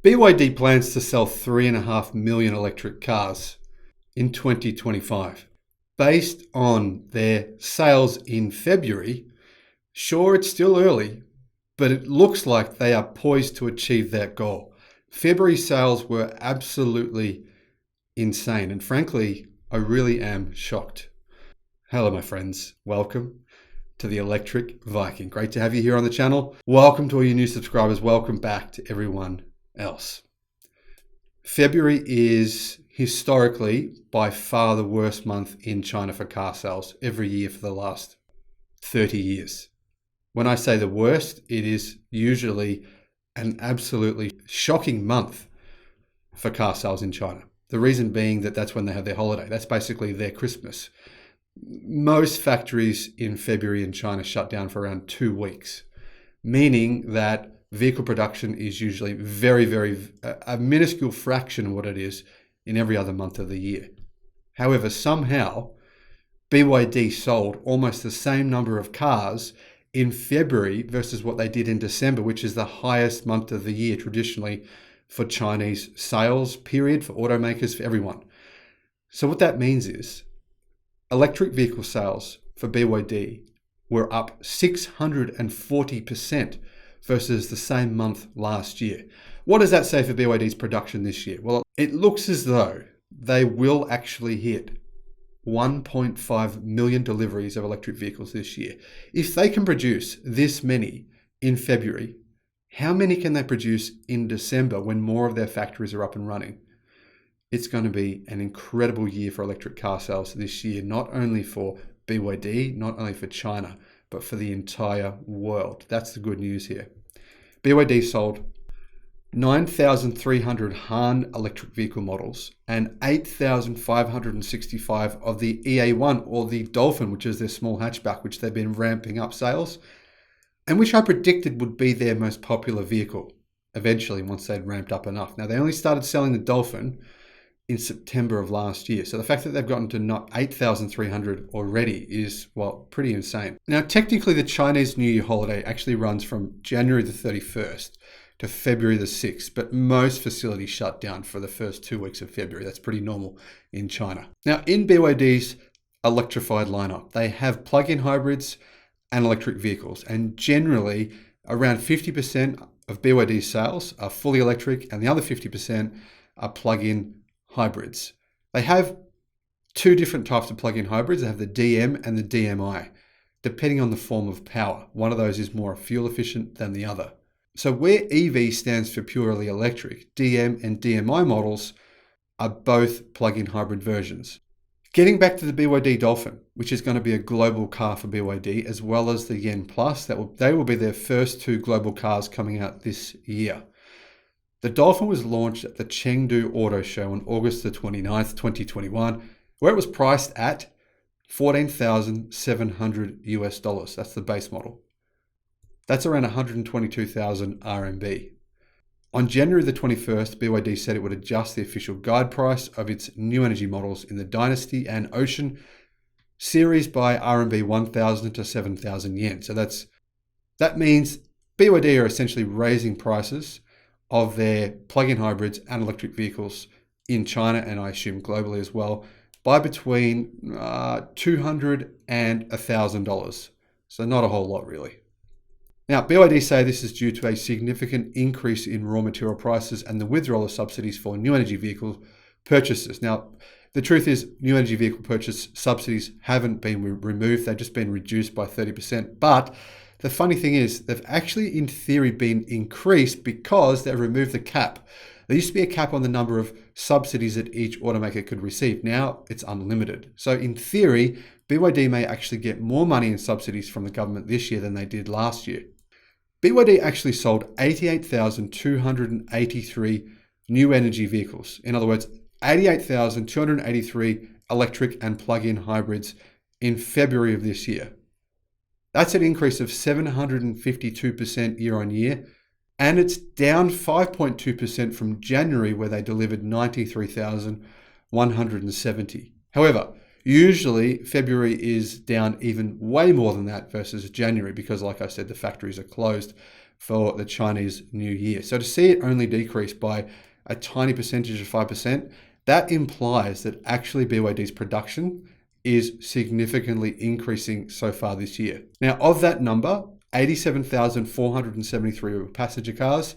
BYD plans to sell 3.5 million electric cars in 2025. Based on their sales in February, sure, it's still early, but it looks like they are poised to achieve that goal. February sales were absolutely insane, and frankly, I really am shocked. Hello, my friends. Welcome to the Electric Viking. Great to have you here on the channel. Welcome to all you new subscribers. Welcome back to everyone else. February is historically by far the worst month in China for car sales every year for the last 30 years. When I say the worst, it is usually an absolutely shocking month for car sales in China. The reason being that that's when they have their holiday. That's basically their Christmas. Most factories in February in China shut down for around 2 weeks, meaning that vehicle production is usually a minuscule fraction of what it is in every other month of the year. However, somehow BYD sold almost the same number of cars in February versus what they did in December, which is the highest month of the year traditionally for Chinese sales period, for automakers, for everyone. So what that means is electric vehicle sales for BYD were up 640% versus the same month last year. What does that say for BYD's production this year? Well, it looks as though they will actually hit 1.5 million deliveries of electric vehicles this year. If they can produce this many in February, how many can they produce in December when more of their factories are up and running? It's going to be an incredible year for electric car sales this year, not only for BYD, not only for China, but for the entire world. That's the good news here. BYD sold 9,300 Han electric vehicle models and 8,565 of the EA1 or the Dolphin, which is their small hatchback, which they've been ramping up sales and which I predicted would be their most popular vehicle eventually once they'd ramped up enough. Now, they only started selling the Dolphin in September of last year. So the fact that they've gotten to 8,300 already is, well, pretty insane. Now, technically, the Chinese New Year holiday actually runs from January the 31st to February the 6th, but most facilities shut down for the first 2 weeks of February. That's pretty normal in China. Now, in BYD's electrified lineup, they have plug-in hybrids and electric vehicles, and generally around 50% of BYD's sales are fully electric and the other 50% are plug-in hybrids. They have two different types of plug-in hybrids. They have the DM and the DMI, depending on the form of power. One of those is more fuel efficient than the other. So where EV stands for purely electric, DM and DMI models are both plug-in hybrid versions. Getting back to the BYD Dolphin, which is going to be a global car for BYD, as well as the Yen Plus, they will be their first two global cars coming out this year. The Dolphin was launched at the Chengdu Auto Show on August the 29th, 2021, where it was priced at $14,700 US. That's the base model. That's around 122,000 RMB. On January the 21st, BYD said it would adjust the official guide price of its new energy models in the Dynasty and Ocean series by RMB 1,000 to 7,000 yen. So that means BYD are essentially raising prices of their plug-in hybrids and electric vehicles in China, and I assume globally as well, by between $200 and $1,000. So not a whole lot really. Now, BYD say this is due to a significant increase in raw material prices and the withdrawal of subsidies for new energy vehicle purchases. Now, the truth is new energy vehicle purchase subsidies haven't been removed. They've just been reduced by 30%. But the funny thing is they've actually, in theory, been increased because they've removed the cap. There used to be a cap on the number of subsidies that each automaker could receive. Now it's unlimited. So in theory, BYD may actually get more money in subsidies from the government this year than they did last year. BYD actually sold 88,283 new energy vehicles. In other words, 88,283 electric and plug-in hybrids in February of this year. That's an increase of 752% year on year, and it's down 5.2% from January, where they delivered 93,170. However, usually February is down even way more than that versus January because, like I said, the factories are closed for the Chinese New Year. So to see it only decrease by a tiny percentage of 5%, that implies that actually BYD's production is significantly increasing so far this year. Now, of that number, 87,473 were passenger cars,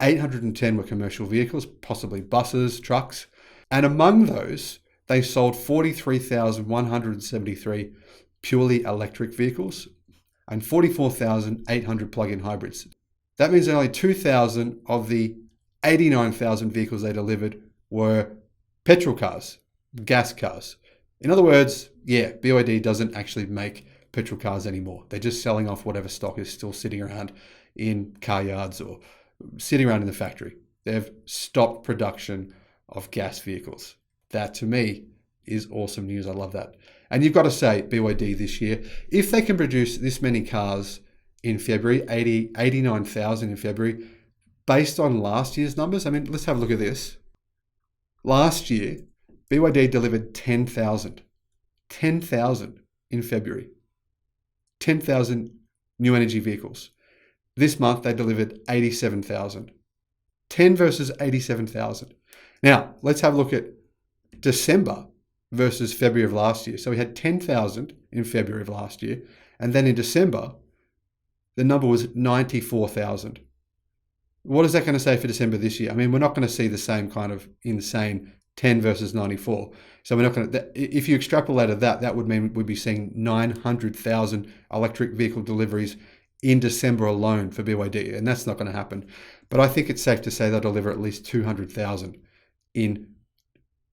810 were commercial vehicles, possibly buses, trucks, and among those, they sold 43,173 purely electric vehicles and 44,800 plug-in hybrids. That means only 2,000 of the 89,000 vehicles they delivered were petrol cars, gas cars. In other words, yeah, BYD doesn't actually make petrol cars anymore. They're just selling off whatever stock is still sitting around in car yards or sitting around in the factory. They've stopped production of gas vehicles. That to me is awesome news. I love that. And you've got to say, BYD this year, if they can produce this many cars in February, 89,000 in February, based on last year's numbers, I mean, let's have a look at this. Last year, BYD delivered 10,000 in February. 10,000 new energy vehicles. This month, they delivered 87,000. 10 versus 87,000. Now, let's have a look at December versus February of last year. So we had 10,000 in February of last year. And then in December, the number was 94,000. What is that going to say for December this year? I mean, we're not going to see the same kind of insane 10 versus 94. So we're not going to, if you extrapolated that, that would mean we'd be seeing 900,000 electric vehicle deliveries in December alone for BYD. And that's not going to happen. But I think it's safe to say they'll deliver at least 200,000 in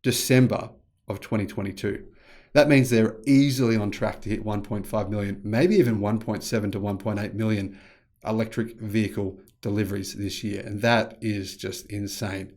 December of 2022. That means they're easily on track to hit 1.5 million, maybe even 1.7 to 1.8 million electric vehicle deliveries this year. And that is just insane.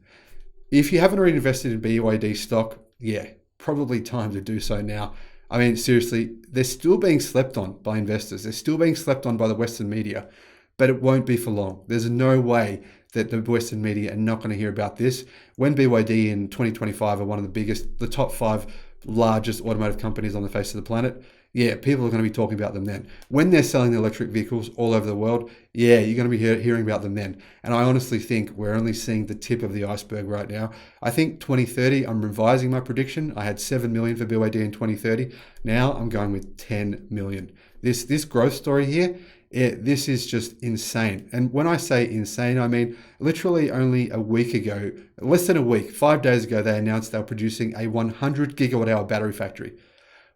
If you haven't already invested in BYD stock, yeah, probably time to do so now. I mean, seriously, they're still being slept on by investors. They're still being slept on by the Western media, but it won't be for long. There's no way that the Western media are not going to hear about this. When BYD in 2025 are one of the biggest, the top 5 largest automotive companies on the face of the planet, yeah, people are going to be talking about them then. When they're selling the electric vehicles all over the world, yeah, you're going to be hearing about them then. And I honestly think we're only seeing the tip of the iceberg right now. I think 2030, I'm revising my prediction. I had 7 million for BYD in 2030. Now I'm going with 10 million. This growth story here, this is just insane. And when I say insane, I mean literally only a week ago, less than a week, 5 days ago, they announced they were producing a 100 gigawatt hour battery factory.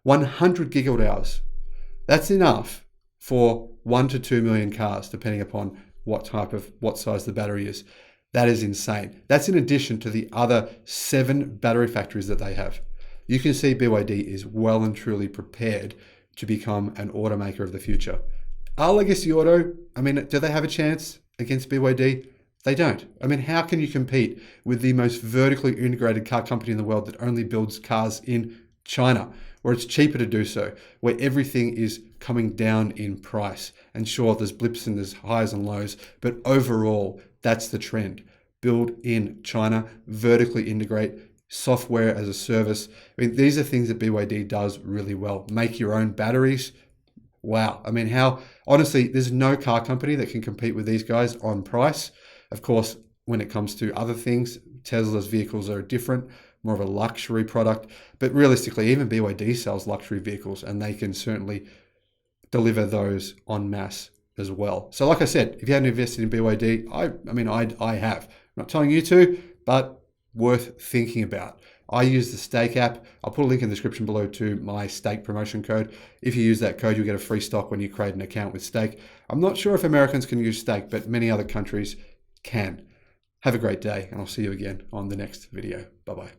100 gigawatt hours. That's enough for 1 to 2 million cars, depending upon what size the battery is. That is insane. That's in addition to the other 7 battery factories that they have. You can see BYD is well and truly prepared to become an automaker of the future. Are Legacy Auto, I mean, do they have a chance against BYD? They don't. I mean, how can you compete with the most vertically integrated car company in the world that only builds cars in China, where it's cheaper to do so, where everything is coming down in price? And sure, there's blips and there's highs and lows, but overall, that's the trend. Build in China, vertically integrate, software as a service. I mean, these are things that BYD does really well. Make your own batteries. Wow. I mean, honestly, there's no car company that can compete with these guys on price. Of course, when it comes to other things, Tesla's vehicles are different, more of a luxury product. But realistically, even BYD sells luxury vehicles, and they can certainly deliver those en masse as well. So like I said, if you haven't invested in BYD, I have. I'm not telling you to, but worth thinking about. I use the Stake app. I'll put a link in the description below to my Stake promotion code. If you use that code, you'll get a free stock when you create an account with Stake. I'm not sure if Americans can use Stake, but many other countries can. Have a great day, and I'll see you again on the next video. Bye-bye.